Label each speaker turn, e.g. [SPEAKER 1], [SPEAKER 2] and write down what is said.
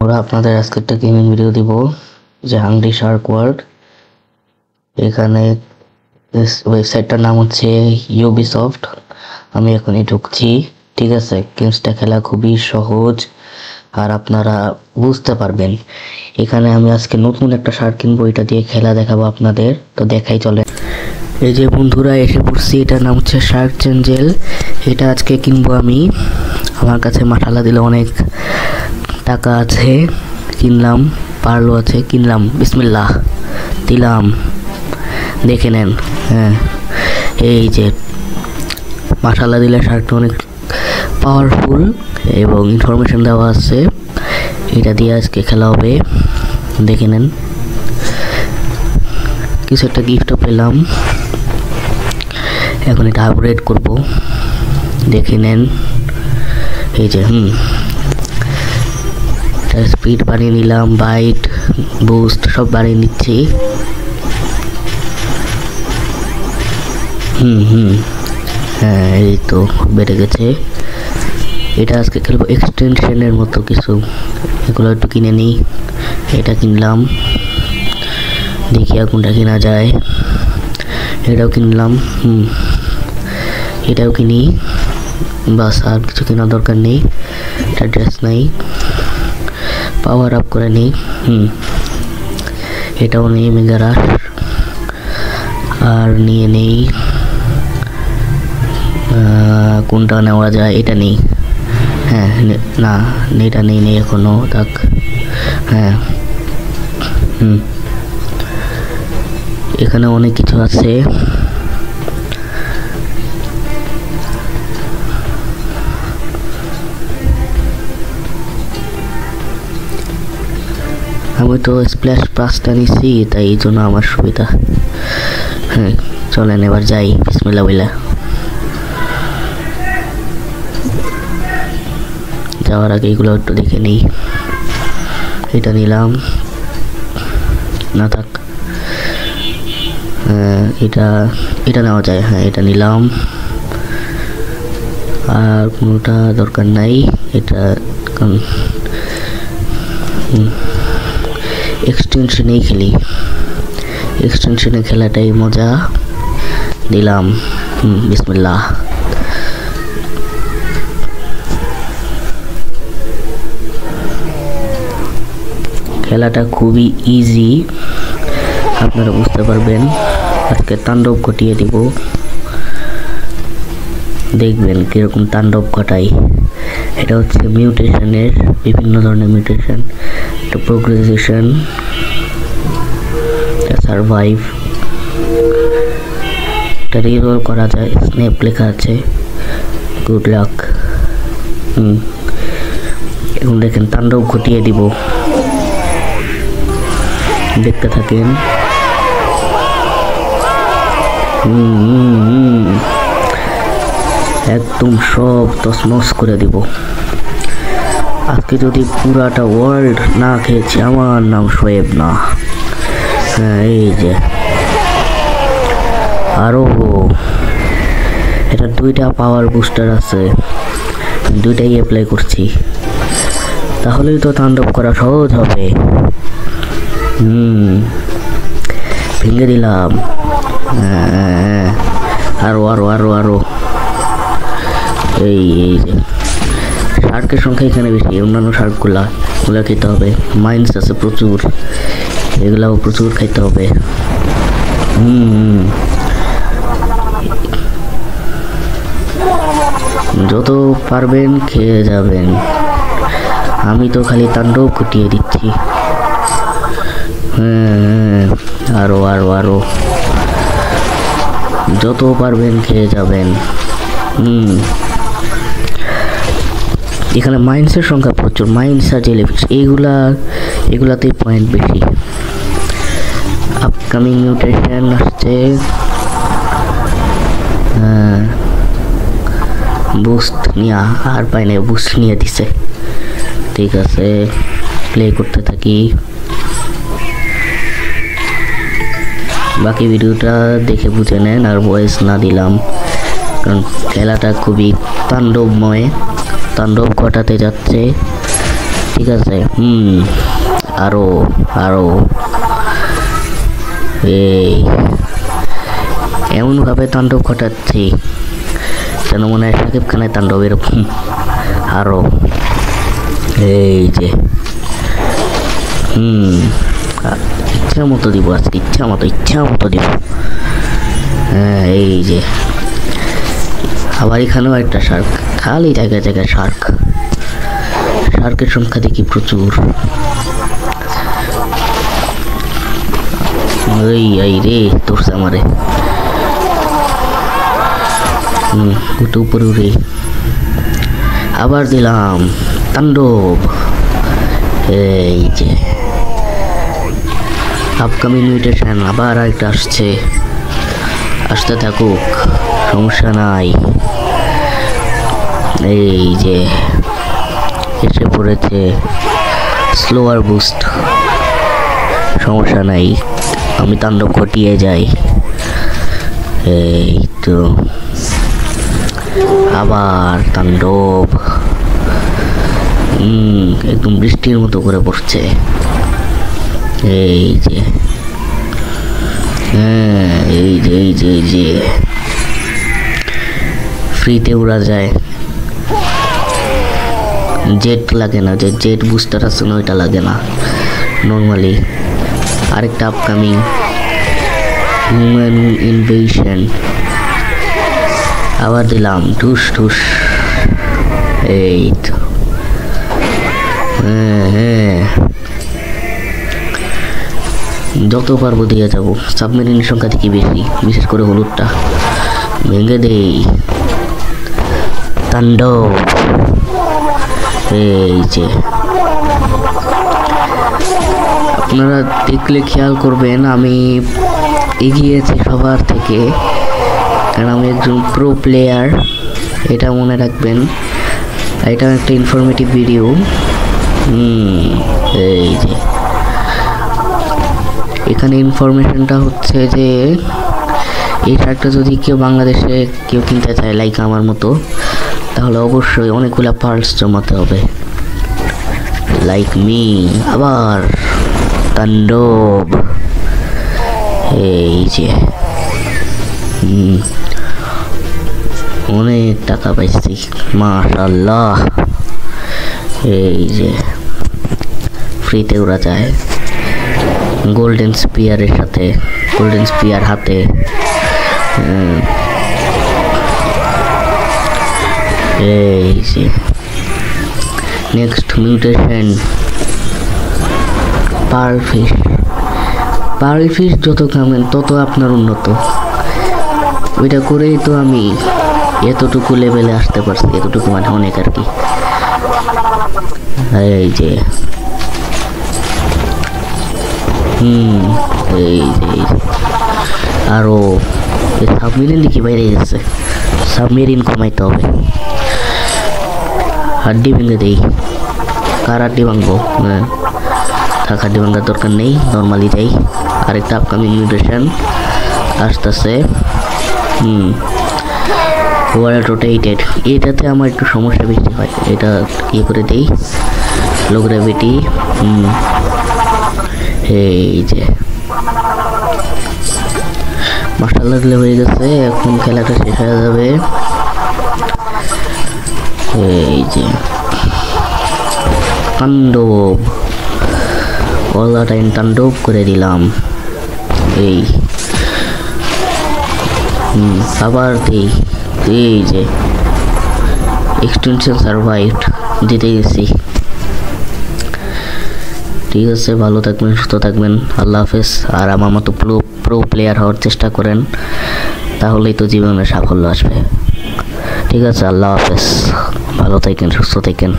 [SPEAKER 1] ওরা আপনাদের আজকে একটা গেমিং ভিডিও দিব যে হাংরি শার্ক ওয়ার্ল্ড। এখানে ওয়েবসাইটটার নাম হচ্ছে ইউবিসফট। আমি এখনই ঢুকছি, ঠিক আছে। গেমসটা খেলা খুবই সহজ আর আপনারা বুঝতে পারবেন। এখানে আমি আজকে নতুন একটা শার্ক কিনবো, এটা দিয়ে খেলা দেখাবো আপনাদের, তো দেখাই চলে। এই যে বন্ধুরা এসে পড়ছি, এটার নাম হচ্ছে শার্ক চেঞ্জেল। এটা আজকে কিনবো আমি। আমার কাছে মাঠালা দিলে অনেক টাকা আছে, কিনলাম। পারলো আছে, কিনলাম। বিসমিল্লাহ দিলাম, দেখে নেন। হ্যাঁ, এই যে মাশাআল্লাহ দিলে শার্কটা অনেক পাওয়ারফুল এবং ইনফরমেশন দেওয়া আছে। এটা দিয়ে আজকে খেলা হবে, দেখে নেন। কিছু একটা গিফটও পেলাম, এখন এটা আপগ্রেড করব, দেখে নেন। এই যে স্পিড বাড়িয়ে নিলাম, বাইট বুস্ট সব বাড়িয়ে নিচ্ছি। হ্যাঁ, এই তো বেড়ে গেছে। এটা আজকে খেলবো এক্সটেনশনের মতো কিছু, এগুলো একটু কিনে নিই। এটা কিনলাম, দেখি কোনটা কেনা যায়। এটাও কিনলাম, এটাও কিনি, বাস আর কিছু কেনার দরকার নেই। এটা ড্রেস নাই, পাওয়ার আপ করে নিই। এটাও নেই মেগারাস, আর নিয়ে নেই কোনটা নেওয়া যায়। এটা নেই, হ্যাঁ না এটা নেই এখনো, থাক। হ্যাঁ এখানে অনেক কিছু আছে। আমি তো স্প্ল্যাশ পাসটা নিছি, তাই এই জন্য আমার সুবিধা। হ্যাঁ চলেন এবার যাই, বিসমিল্লাহ বইলা। যাওয়ার আগে এগুলো একটু দেখে নিই। এটা নিলাম, না থাক। এটা নেওয়া যায়, হ্যাঁ এটা নিলাম। আর কোনোটা দরকার নাই। এটা এক্সটেনশনেই খেলি, এক্সটেনশনে খেলাটাই মজা। দিলাম, বিসমিল্লাহ। খেলাটা খুবই ইজি, আপনারা বুঝতে পারবেন। আজকে তাণ্ডব ঘটিয়ে দিব, দেখবেন কিরকম তাণ্ডব ঘটাই। এটা হচ্ছে মিউটেশনের, বিভিন্ন ধরনের মিউটেশন। একটা প্রোগ্রেসেশন, সারভাইভ, এটা রিরোল করা যায়। স্নেপ লেখা আছে, গুড লাক। এখন দেখেন তাণ্ডব ঘটিয়ে দিব, দেখতে থাকেন। একদম সব তছনছ করে দিব। আজকে যদি পুরাটা ওয়ার্ল্ড না খেয়েছি, আমার নাম শোয়েব না। হ্যাঁ এই যে আরো এটা দুইটা পাওয়ার বুস্টার আছে, দুইটাই অ্যাপ্লাই করছি, তাহলেই তো তাণ্ডব করা সহজ হবে। ভেঙে দিলাম। আরো আরো আরো আরো। এই যে শার্কের সংখ্যা এখানে বেশি, অন্যান্য শার্কগুলা খেতে হবে। মাইন্স আছে প্রচুর, এগুলাও প্রচুর খাইতে হবে। যত পারবেন খেয়ে যাবেন, আমি তো খালি তাণ্ডব ঘটিয়ে দিচ্ছি। আরো আরো আরো, যত পারবেন খেয়ে যাবেন। এখানে মাইন্সের সংখ্যা প্রচুর, মাইন্স আর জেলিফিশ এগুলাতেই পয়েন্ট বেশি। আপকামিং মিউটেশন আসছে, বুস্ট নিয়ে আর পাই না, বুস্ট নিয়ে দিছে। ঠিক আছে, প্লে করতে থাকি। বাকি ভিডিওটা দেখে বুঝে নেন, আর ভয়েস না দিলাম, কারণ খেলাটা খুবই তাণ্ডবময়, তাণ্ডব ঘটাতে যাচ্ছে। ঠিক আছে। আরো আরো এই এমনভাবে তাণ্ডব ঘটাচ্ছি যেন মনে হয় শাকিব খানের তাণ্ডব এরকম। আরো এই যে ইচ্ছা মতো দিব আজকে, ইচ্ছা মতো দিব। হ্যাঁ এই যে আবার এখানেও একটা শার্ক, খালি জায়গায় জায়গায় শার্কের সংখ্যা দেখি প্রচুর। এই রে তোরছে আমারে। ওটা উপরে উড়ে আবার দিলাম তাণ্ডব। এই যে আপকামিং মিউটেশন আবার একটা আসতে থাকুক, সমস্যা নাই। এই যে এসে পড়েছে স্লোয়ার বুস্ট, সমস্যা নাই, আমি তাণ্ডব ঘটিয়ে যাই। এই তো আবার তাণ্ডব, একদম বৃষ্টির মতো করে পড়ছে। এই যে এই যে ফ্রিতে উড়া যায়, জেট লাগে না, যে জেট বুস্টার আছে না ওইটা লাগে না নর্মালি। আরেকটা আপকামিং হিউম্যান ইনভেশন, আবার দিলাম ঠুস। এই তো হ্যাঁ যত পারবো দিয়ে যাবো। সাবমেরিনের সংখ্যা দেখি বেশি, বিশেষ করে হলুদটা ভেঙে দেই। তাণ্ডব এই যে আপনারা দেখলে খেয়াল করবেন আমি এগিয়েছি সবার থেকে, কারণ আমি একজন প্রো প্লেয়ার, এটা মনে রাখবেন। এটা একটা ইনফরমেটিভ ভিডিও। এই যে এখানে ইনফরমেশনটা হচ্ছে যে এই শার্টটা যদি কেউ বাংলাদেশে কেউ কিনতে চায় লাইক আমার মতো, তাহলে অবশ্যই অনেকগুলা পার্টস জমাতে হবে লাইক মি। আবার তাণ্ডব এই যে অনেক টাকা পাইছি মাশাআল্লাহ। এই যে ফ্রিতে উড়া যায় গোল্ডেন স্পিয়ারের সাথে, গোল্ডেন স্পিয়ার হাতে। এই যে নেক্সট মিউটেশন পার্ল ফিশ যত খাবেন তত আপনার উন্নত। ওইটা করেই তো আমি এতটুকু লেভেলে আসতে পারছি, এতটুকু মানে অনেক আর কি। এই যে এই যে আরো সাবমেরিন দেখি বাইরে গেছে, সাবমেরিন কমাইতে হবে। হাড্ডি ভেঙে দেই, কার হাড্ডি ভাঙবো? থাক, হাড্ডি ভাঙার দরকার নেই, নর্মালি যাই। আরেকটা আপকামিং মিউটেশন আসতেছে, ওয়ার্ল্ড রোটেটেড। এটাতে আমার একটু সমস্যা বেশি হয়, এটা ইয়ে করে দেই, লো গ্র্যাভিটি। এই যে মাশাআল্লাহ দিলে হয়ে গেছে, এখন খেলাটা শেষ হয়ে যাবে। এই যে তাণ্ডব, অল দ্য টাইম তাণ্ডব করে দিলাম। এই আবার দিই। এই যে এক্সটেনশন সার্ভাইভড, জিতে গেছি। ঠিক আছে, ভালো থাকবেন, সুস্থ থাকবেন, আল্লাহ হাফেজ। আর আমার মতো প্রো প্লেয়ার হওয়ার চেষ্টা করেন, তাহলেই তো জীবনে সাফল্য আসবে। ঠিক আছে, আল্লাহ হাফেজ, ভালো থাকেন, সুস্থ থাকেন।